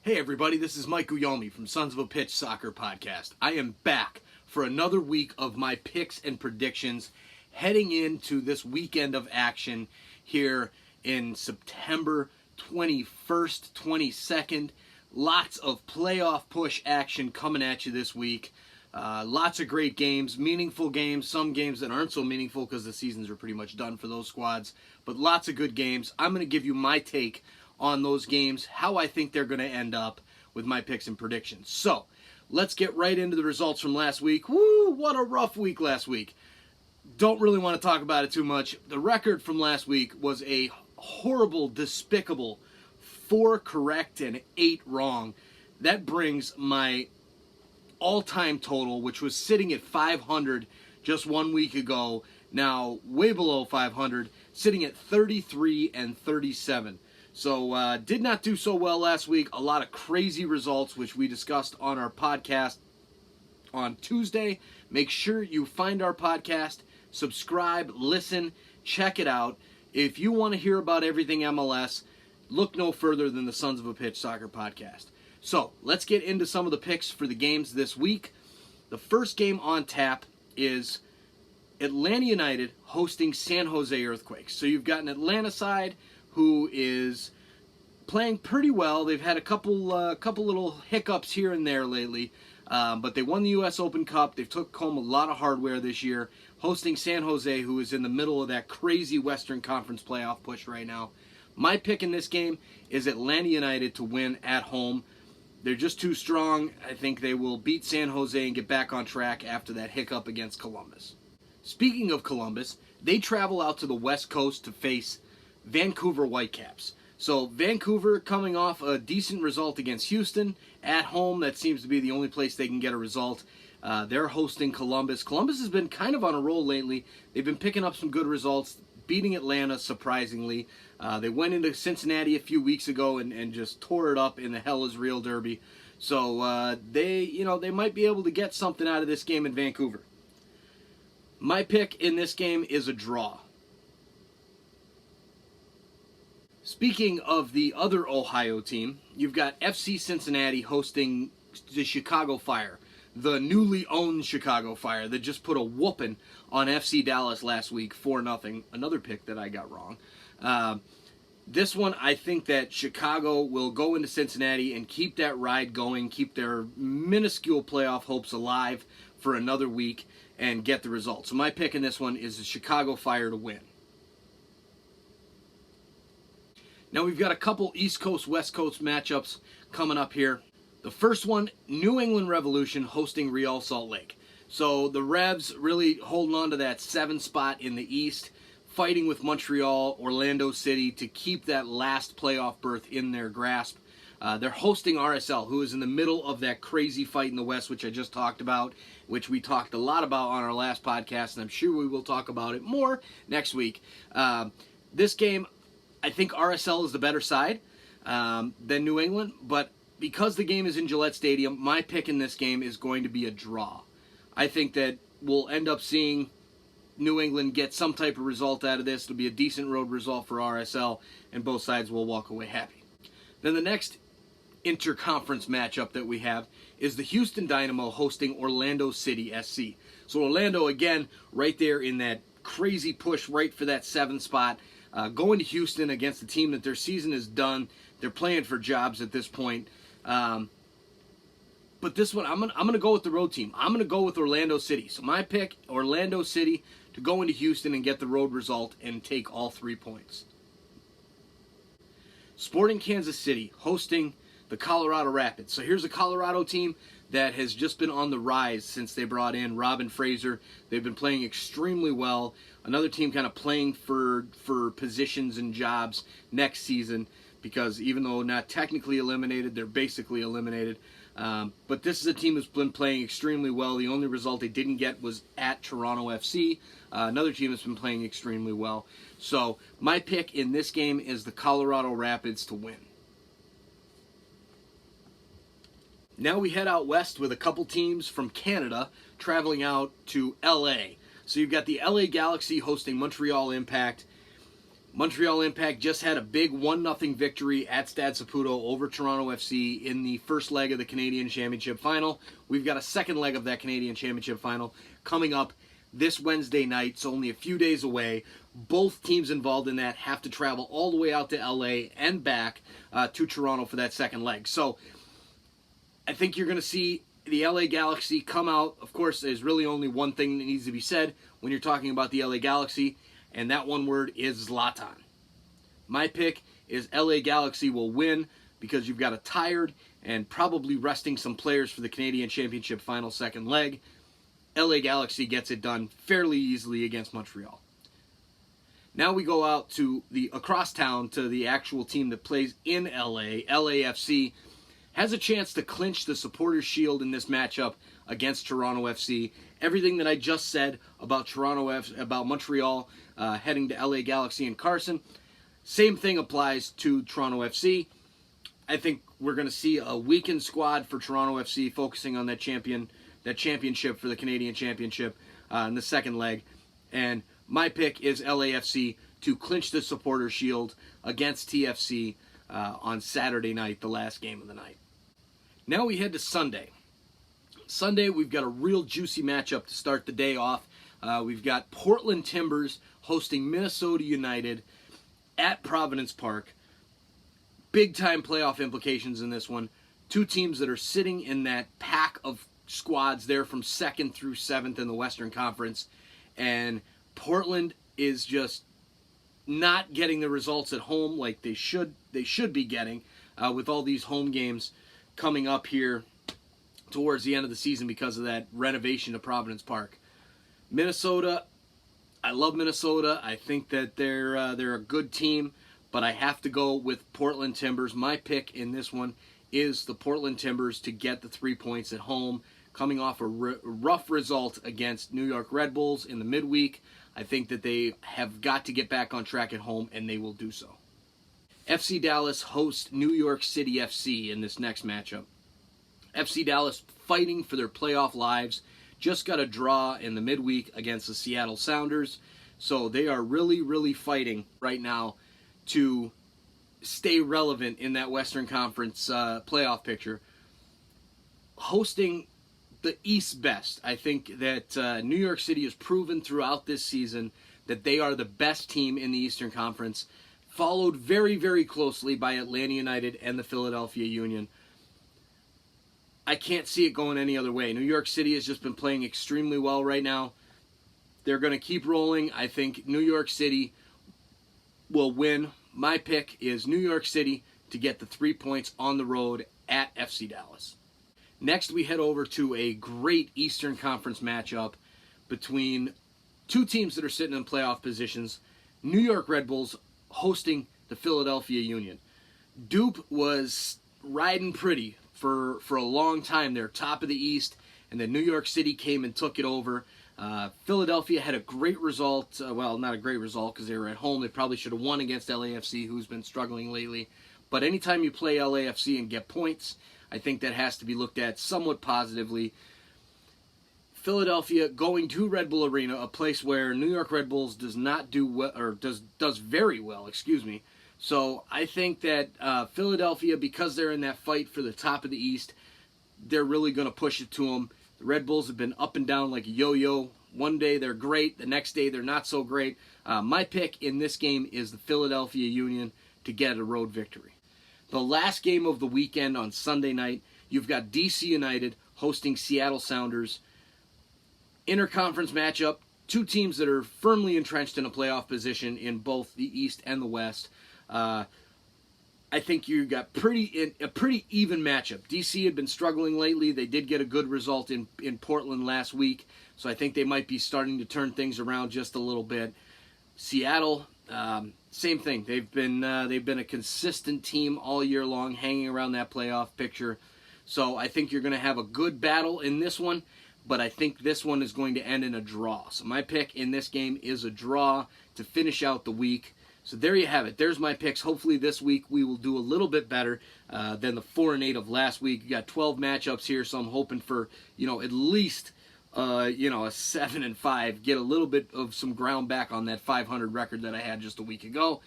Hey everybody, this is Mike Guyomi from Sons of a Pitch Soccer Podcast. I am back for another week of my picks and predictions heading into this weekend of action here in September 21st, 22nd. Lots of playoff push action coming at you this week. Lots of great games, meaningful games, some games that aren't so meaningful because the seasons are pretty much done for those squads, but lots of good games. I'm going to give you my take on those games, how I think they're going to end up with my picks and predictions. So, let's get right into the results from last week. Woo, what a rough week last week. Don't really want to talk about it too much. The record from last week was a horrible, despicable 4 correct and 8 wrong. That brings my all-time total, which was sitting at 500 just 1 week ago, now way below 500, sitting at 33 and 37. So did not do so well last week. A lot of crazy results, which we discussed on our podcast on Tuesday. Make sure you find our podcast, subscribe, listen, check it out. If you want to hear about everything MLS, look no further than the Sons of a Pitch Soccer Podcast. So let's get into some of the picks for the games this week. The first game on tap is Atlanta United hosting San Jose Earthquakes. So you've got an Atlanta side who is playing pretty well. They've had a couple little hiccups here and there lately, but they won the U.S. Open Cup. They've took home a lot of hardware this year, hosting San Jose, who is in the middle of that crazy Western Conference playoff push right now. My pick in this game is Atlanta United to win at home. They're just too strong. I think they will beat San Jose and get back on track after that hiccup against Columbus. Speaking of Columbus, they travel out to the West Coast to face Vancouver Whitecaps. So Vancouver coming off a decent result against Houston at home. That seems to be the only place they can get a result. They're hosting Columbus. Columbus has been kind of on a roll lately. They've been picking up some good results, beating Atlanta surprisingly. They went into Cincinnati a few weeks ago and just tore it up in the Hell is Real Derby. So they might be able to get something out of this game in Vancouver. My pick in this game is a draw. Speaking of the other Ohio team, you've got FC Cincinnati hosting the Chicago Fire, the newly owned Chicago Fire that just put a whooping on FC Dallas last week 4-0. Another pick that I got wrong. This one, I think that Chicago will go into Cincinnati and keep that ride going, keep their minuscule playoff hopes alive for another week, and get the result. So my pick in this one is the Chicago Fire to win. Now we've got a couple East Coast, West Coast matchups coming up here. The first one, New England Revolution hosting Real Salt Lake. So the Revs really holding on to that 7 spot in the East, fighting with Montreal, Orlando City to keep that last playoff berth in their grasp. They're hosting RSL, who is in the middle of that crazy fight in the West, which I just talked about, which we talked a lot about on our last podcast, and I'm sure we will talk about it more next week. This game, I think RSL is the better side than New England, but because the game is in Gillette Stadium, my pick in this game is going to be a draw. I think that we'll end up seeing New England get some type of result out of this. It'll be a decent road result for RSL, and both sides will walk away happy. Then the next interconference matchup that we have is the Houston Dynamo hosting Orlando City SC. So Orlando, again, right there in that crazy push right for that 7th spot. Going to Houston against a team that their season is done. They're playing for jobs at this point. But this one, I'm gonna go with the road team. I'm gonna go with Orlando City. So my pick, Orlando City to go into Houston and get the road result and take all 3 points. Sporting Kansas City hosting the Colorado Rapids. So here's a Colorado team that has just been on the rise since they brought in Robin Fraser. They've been playing extremely well. Another team kind of playing for positions and jobs next season because even though not technically eliminated, they're basically eliminated. But this is a team that's been playing extremely well. The only result they didn't get was at Toronto FC. Another team that's been playing extremely well. So my pick in this game is the Colorado Rapids to win. Now we head out west with a couple teams from Canada traveling out to LA. So you've got the LA Galaxy hosting Montreal Impact. Montreal Impact just had a big 1-0 victory at Stade Saputo over Toronto FC in the first leg of the Canadian Championship Final. We've got a second leg of that Canadian Championship Final coming up this Wednesday night. It's only a few days away. Both teams involved in that have to travel all the way out to LA and back to Toronto for that second leg. So I think you're going to see the LA Galaxy come out. Of course, there's really only one thing that needs to be said when you're talking about the LA Galaxy, and that one word is Zlatan. My pick is LA Galaxy will win because you've got a tired and probably resting some players for the Canadian Championship Final second leg. LA Galaxy gets it done fairly easily against Montreal. Now we go out to across town to the actual team that plays in LA. LAFC has a chance to clinch the Supporters' Shield in this matchup against Toronto FC. Everything that I just said about about Montreal heading to LA Galaxy and Carson, same thing applies to Toronto FC. I think we're going to see a weakened squad for Toronto FC, focusing on that championship for the Canadian Championship in the second leg. And my pick is LAFC to clinch the Supporters' Shield against TFC on Saturday night, the last game of the night. Now we head to Sunday. Sunday, we've got a real juicy matchup to start the day off. We've got Portland Timbers hosting Minnesota United at Providence Park. Big-time playoff implications in this one. Two teams that are sitting in that pack of squads there from 2nd through 7th in the Western Conference. And Portland is just not getting the results at home like they should be getting with all these home games coming up here towards the end of the season because of that renovation to Providence Park. Minnesota, I love Minnesota. I think that they're a good team, but I have to go with Portland Timbers. My pick in this one is the Portland Timbers to get the 3 points at home, coming off a rough result against New York Red Bulls in the midweek. I think that they have got to get back on track at home, and they will do so. FC Dallas hosts New York City FC in this next matchup. FC Dallas fighting for their playoff lives. Just got a draw in the midweek against the Seattle Sounders. So they are really, really fighting right now to stay relevant in that Western Conference playoff picture. Hosting the East best. I think that New York City has proven throughout this season that they are the best team in the Eastern Conference, followed very, very closely by Atlanta United and the Philadelphia Union. I can't see it going any other way. New York City has just been playing extremely well right now. They're going to keep rolling. I think New York City will win. My pick is New York City to get the 3 points on the road at FC Dallas. Next, we head over to a great Eastern Conference matchup between two teams that are sitting in playoff positions. New York Red Bulls hosting the Philadelphia Union. Dupe was riding pretty for a long time. They're top of the East, and then New York City came and took it over. Philadelphia had a great result. Well, not a great result because they were at home. They probably should have won against LAFC, who's been struggling lately. But anytime you play LAFC and get points, I think that has to be looked at somewhat positively. Philadelphia going to Red Bull Arena, a place where New York Red Bulls does not do well, or does very well, excuse me. So I think that Philadelphia, because they're in that fight for the top of the East, they're really going to push it to them. The Red Bulls have been up and down like a yo-yo. One day they're great, the next day they're not so great. My pick in this game is the Philadelphia Union to get a road victory. The last game of the weekend on Sunday night, you've got DC United hosting Seattle Sounders. Interconference matchup, two teams that are firmly entrenched in a playoff position in both the East and the West. I think you got a pretty even matchup. DC had been struggling lately. They did get a good result in Portland last week, so I think they might be starting to turn things around just a little bit. Seattle, same thing. They've been a consistent team all year long, hanging around that playoff picture. So I think you're going to have a good battle in this one, but I think this one is going to end in a draw. So my pick in this game is a draw to finish out the week. So there you have it. There's my picks. Hopefully this week we will do a little bit better than the 4-8 of last week. You got 12 matchups here, so I'm hoping for, at least a 7-5, get a little bit of some ground back on that 500 record that I had just a week ago.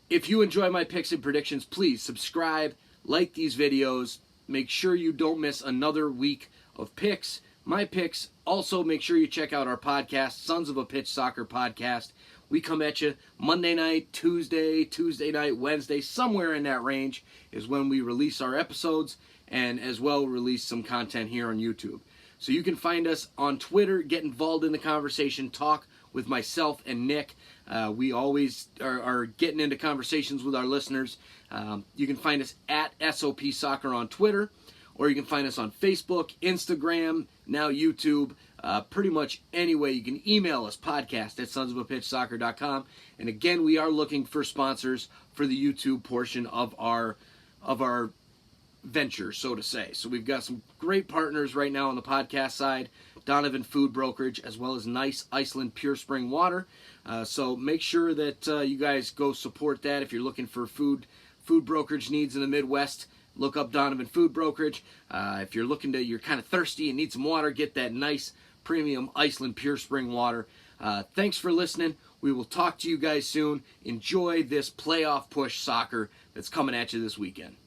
If you enjoy my picks and predictions, please subscribe, like these videos. Make sure you don't miss another week of picks. My picks. Also, make sure you check out our podcast, Sons of a Pitch Soccer Podcast. We come at you Monday night, Tuesday night, Wednesday, somewhere in that range is when we release our episodes, and as well release some content here on YouTube. So you can find us on Twitter, get involved in the conversation, talk with myself and Nick. We always are getting into conversations with our listeners. You can find us at SOP Soccer on Twitter, or you can find us on Facebook, Instagram, now YouTube, pretty much any way. You can email us, podcast at sonsofapitchsoccer.com. And again, we are looking for sponsors for the YouTube portion of our venture, so to say. So we've got some great partners right now on the podcast side, Donovan Food Brokerage, as well as Nice Iceland Pure Spring Water. So make sure that you guys go support that. If you're looking for food brokerage needs in the Midwest, look up Donovan Food Brokerage. If you're kind of thirsty and need some water, get that nice premium Iceland Pure Spring Water. Thanks for listening. We will talk to you guys soon. Enjoy this playoff push soccer that's coming at you this weekend.